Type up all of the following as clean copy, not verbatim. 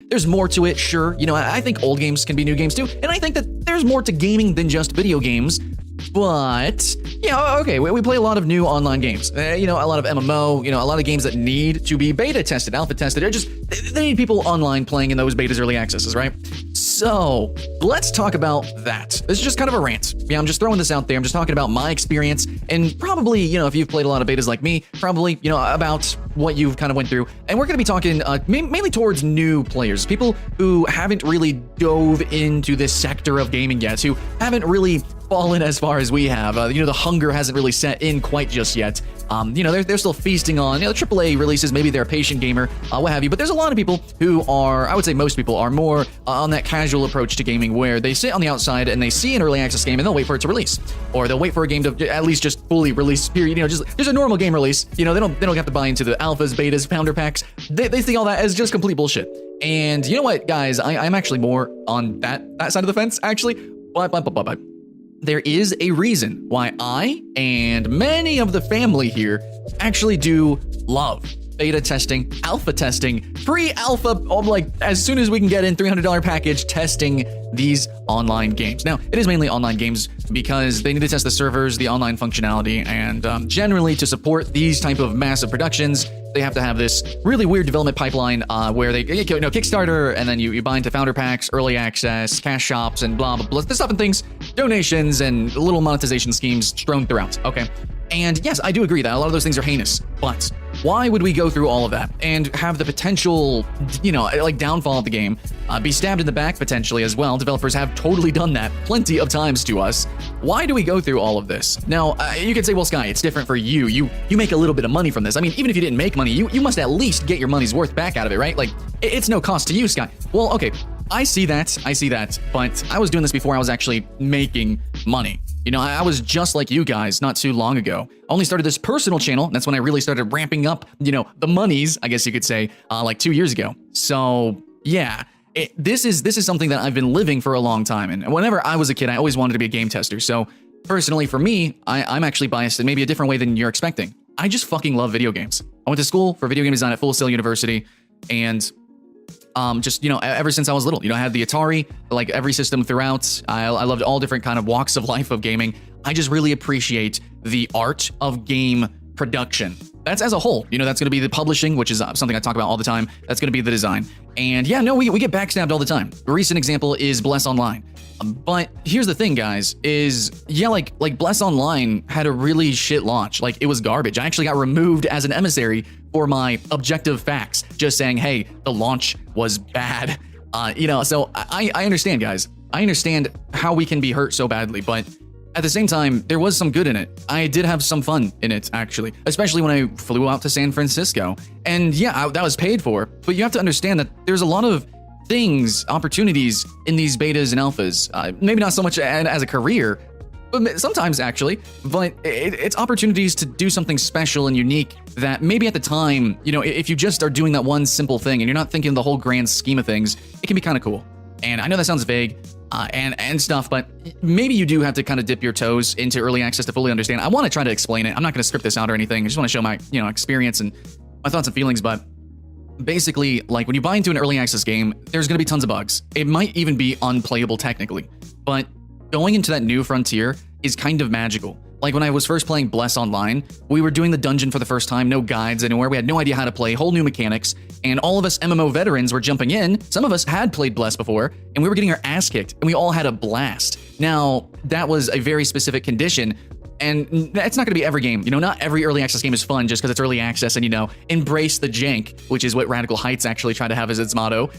there's more to it, sure. You know, I think old games can be new games too, and I think that there's more to gaming than just video games. But, yeah, okay, we play a lot of new online games. You know, a lot of MMO, you know, a lot of games that need to be beta tested, alpha tested. They need people online playing in those betas, early accesses, right? So, let's talk about that. This is just kind of a rant. Yeah, I'm just throwing this out there. I'm just talking about my experience, and probably, you know, if you've played a lot of betas like me, probably, you know, about what you've kind of went through. And we're going to be talking mainly towards new players, people who haven't really dove into this sector of gaming yet, who haven't really fallen as far as we have. You know, the hunger hasn't really set in quite just yet. You know, they're still feasting on, you know, AAA releases. Maybe they're a patient gamer, what have you. But there's a lot of people who are, I would say most people are more on that casual approach to gaming, where they sit on the outside and they see an early access game and they'll wait for it to release, or they'll wait for a game to at least just fully release. You know, just there's a normal game release. You know, they don't have to buy into the alphas, betas, founder packs. They see all that as just complete bullshit. And you know what, guys, I'm actually more on that side of the fence, actually. But there is a reason why I and many of the family here actually do love beta testing, alpha testing, pre-alpha, like as soon as we can get in $300 package testing these online games. Now, it is mainly online games because they need to test the servers, the online functionality, and generally to support these type of massive productions, they have to have this really weird development pipeline where they, you know, Kickstarter, and then you buy into founder packs, early access, cash shops, and blah, blah, blah, this stuff and things, donations, and little monetization schemes strewn throughout, okay? And yes, I do agree that a lot of those things are heinous, but why would we go through all of that and have the potential, you know, like downfall of the game, be stabbed in the back potentially as well? Developers have totally done that plenty of times to us. Why do we go through all of this? Now, you could say, well, Sky, it's different for you. You make a little bit of money from this. I mean, even if you didn't make money, you must at least get your money's worth back out of it, right? Like, it's no cost to you, Sky. Well, okay, I see that, but I was doing this before I was actually making money. You know, I was just like you guys not too long ago. I only started this personal channel, and that's when I really started ramping up, you know, the monies, I guess you could say, like 2 years ago. So, yeah, this is something that I've been living for a long time. And whenever I was a kid, I always wanted to be a game tester. So, personally, for me, I'm actually biased in maybe a different way than you're expecting. I just fucking love video games. I went to school for video game design at Full Sail University, and just, you know, ever since I was little, you know, I had the Atari, like every system throughout. I loved all different kind of walks of life of gaming. I just really appreciate the art of game production. That's as a whole, you know, that's going to be the publishing, which is something I talk about all the time. That's going to be the design. And yeah, no, we get backstabbed all the time. A recent example is Bless Online. But here's the thing, guys, is, yeah, like Bless Online had a really shit launch. Like, it was garbage. I actually got removed as an emissary for my objective facts, just saying, hey, the launch was bad. You know, so I understand, guys. I understand how we can be hurt so badly, but at the same time, there was some good in it. I did have some fun in it, actually, especially when I flew out to San Francisco. And yeah, that was paid for, but you have to understand that there's a lot of things, opportunities in these betas and alphas. Maybe not so much as a career, but sometimes actually, but it's opportunities to do something special and unique that maybe at the time, you know, if you just are doing that one simple thing and you're not thinking the whole grand scheme of things, it can be kind of cool. And I know that sounds vague and stuff, but maybe you do have to kind of dip your toes into early access to fully understand. I want to try to explain it. I'm not going to script this out or anything. I just want to show my, you know, experience and my thoughts and feelings, but basically, like, when you buy into an early access game, there's going to be tons of bugs. It might even be unplayable technically, but going into that new frontier is kind of magical. Like, when I was first playing Bless Online, we were doing the dungeon for the first time, no guides anywhere, we had no idea how to play, whole new mechanics, and all of us MMO veterans were jumping in. Some of us had played Bless before, and we were getting our ass kicked, and we all had a blast. Now, that was a very specific condition, and it's not going to be every game. You know, not every early access game is fun just because it's early access and, you know, embrace the jank, which is what Radical Heights actually try to have as its motto.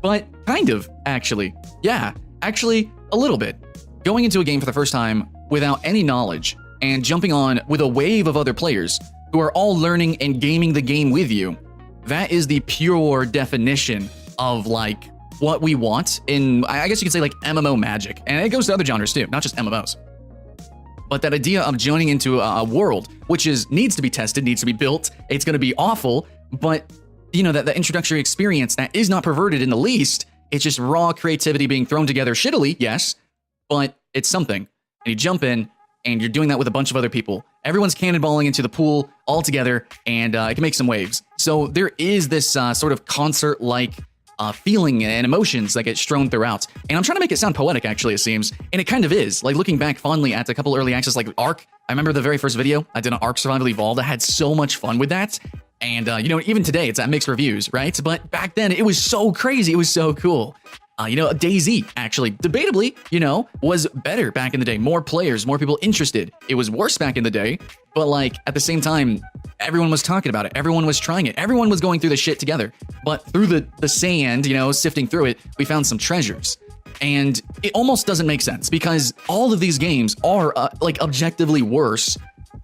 But kind of, actually. Yeah, actually, a little bit. Going into a game for the first time without any knowledge and jumping on with a wave of other players who are all learning and gaming the game with you, that is the pure definition of, like, what we want in, I guess you could say, like, MMO magic. And it goes to other genres too, not just MMOs. But that idea of joining into a world, which needs to be tested, needs to be built, it's going to be awful, but, you know, that introductory experience that is not perverted in the least, it's just raw creativity being thrown together shittily, yes, but it's something. And you jump in, and you're doing that with a bunch of other people. Everyone's cannonballing into the pool all together, and it can make some waves. So there is this sort of concert-like feeling and emotions that get strewn throughout. And I'm trying to make it sound poetic, actually, it seems. And it kind of is. Like, looking back fondly at a couple early access, like Ark. I remember the very first video I did on Ark Survival Evolved. I had so much fun with that. And, you know, even today, it's at mixed reviews, right? But back then, it was so crazy. It was so cool. You know, DayZ, actually, debatably, you know, was better back in the day. More players, more people interested. It was worse back in the day, but, like, at the same time, everyone was talking about it. Everyone was trying it. Everyone was going through the shit together. But through the sand, you know, sifting through it, we found some treasures. And it almost doesn't make sense because all of these games are, like, objectively worse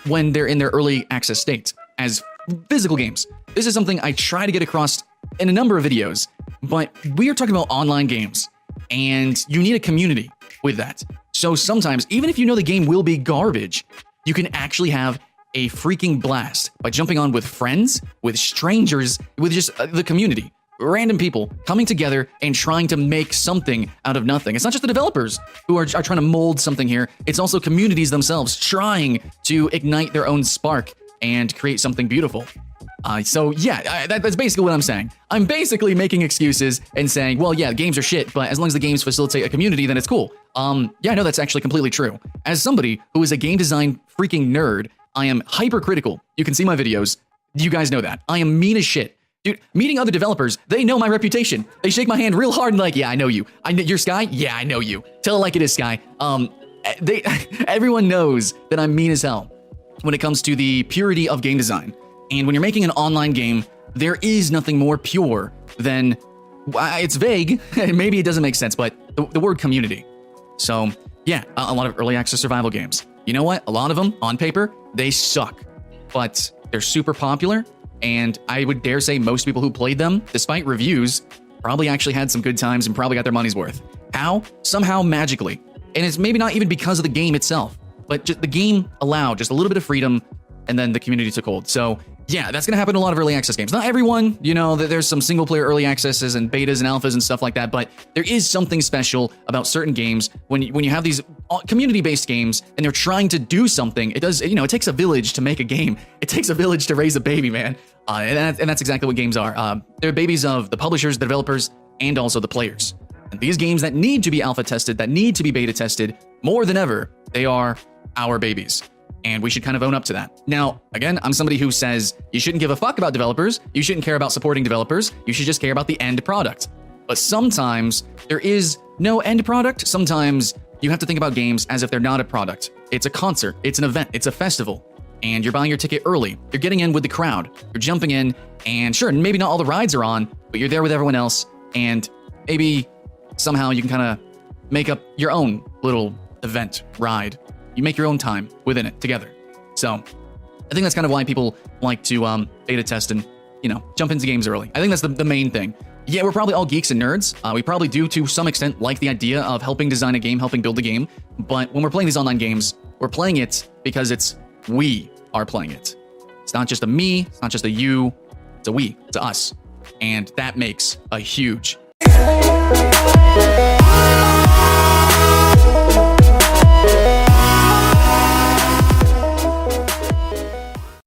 when they're in their early access state as physical games. This is something I try to get across in a number of videos, but we are talking about online games, and you need a community with that. So sometimes, even if you know the game will be garbage, you can actually have a freaking blast by jumping on with friends, with strangers, with just the community. Random people coming together and trying to make something out of nothing. It's not just the developers who are trying to mold something here. It's also communities themselves trying to ignite their own spark and create something beautiful. So yeah, that's basically what I'm saying. I'm basically making excuses and saying, well, yeah, games are shit, but as long as the games facilitate a community, then it's cool. Yeah, I know that's actually completely true. As somebody who is a game design freaking nerd, I am hypercritical. You can see my videos. You guys know that. I am mean as shit. Dude, meeting other developers, they know my reputation. They shake my hand real hard and like, yeah, I know you. You're Sky? Yeah, I know you. Tell it like it is, Sky. Everyone knows that I'm mean as hell when it comes to the purity of game design. And when you're making an online game, there is nothing more pure than, it's vague, maybe it doesn't make sense, but the word community. So yeah, a lot of early access survival games. You know what? A lot of them, on paper, they suck, but they're super popular. And I would dare say most people who played them, despite reviews, probably actually had some good times and probably got their money's worth. How? Somehow magically. And it's maybe not even because of the game itself, but just the game allowed just a little bit of freedom, and then the community took hold. So yeah, that's going to happen in a lot of early access games. Not everyone, you know, there's some single player early accesses and betas and alphas and stuff like that, but there is something special about certain games when you have these community-based games and they're trying to do something. It does, you know, it takes a village to make a game. It takes a village to raise a baby, man. And that's exactly what games are. They're babies of the publishers, the developers, and also the players. And these games that need to be alpha tested, that need to be beta tested, more than ever, they are our babies. And we should kind of own up to that. Now, again, I'm somebody who says you shouldn't give a fuck about developers. You shouldn't care about supporting developers. You should just care about the end product. But sometimes there is no end product. Sometimes you have to think about games as if they're not a product. It's a concert. It's an event. It's a festival. And you're buying your ticket early. You're getting in with the crowd. You're jumping in. And sure, maybe not all the rides are on, but you're there with everyone else. And maybe somehow you can kind of make up your own little event, ride. You make your own time within it together. So I think that's kind of why people like to beta test and, you know, jump into games early. I think that's the main thing. Yeah, we're probably all geeks and nerds. We probably do, to some extent, like the idea of helping design a game, helping build a game. But when we're playing these online games, we're playing it because we are playing it. It's not just a me, it's not just a you, it's a we, it's a us. And that makes a huge